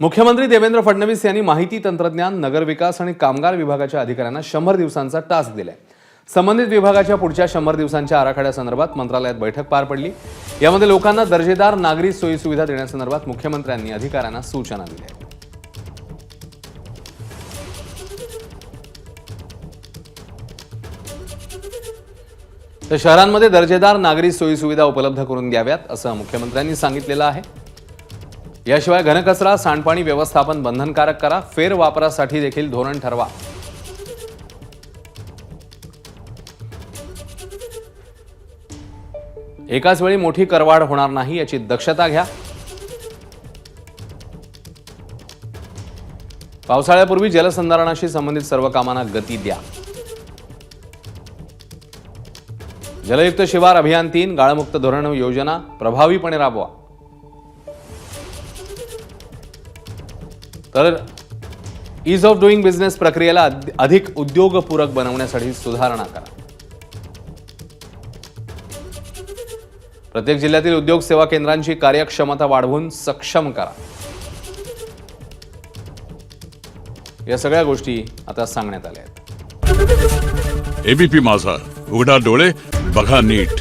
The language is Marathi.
मुख्यमंत्री देवेंद्र फडणवीस यांनी माहिती तंत्रज्ञान, नगरविकास आणि कामगार विभागाच्या अधिकाऱ्यांना 100 दिवसांचा टास्क दिलाय। संबंधित विभागाच्या पुढच्या 100 दिवसांच्या आराखड्यासंदर्भात मंत्रालयात बैठक पार पडली। यामध्ये लोकांना दर्जेदार नागरी सोयी सुविधा देण्यासंदर्भात मुख्यमंत्र्यांनी अधिकाऱ्यांना सूचना दिल्या। तर शहरांमध्ये दर्जेदार नागरी सोयी सुविधा उपलब्ध करून द्याव्यात असं मुख्यमंत्र्यांनी सांगितलेलं आहे। याशिवाय घनकचरा, सांडपाणी व्यवस्थापन बंधनकारक करा, फेर वापरासाठी देखील धोरण ठरवा। एकाच वेळी मोठी करवाढ होणार नाही याची दक्षता घ्या। पावसाळ्यापूर्वी जलसंधारणाशी संबंधित सर्व कामांना गती द्या। जलयुक्त शिवार अभियान 3 गाळमुक्त धोरण योजना प्रभावीपणे राबवा। तर ईज ऑफ डुईंग बिझनेस प्रक्रियेला अधिक उद्योगपूरक बनवण्यासाठी सुधारणा करा। प्रत्येक जिल्ह्यातील उद्योग सेवा केंद्रांची कार्यक्षमता वाढवून सक्षम करा। या सगळ्या गोष्टी आता सांगण्यात आल्या आहेत। एबीपी माझा, उघडा डोळे बघा नीट।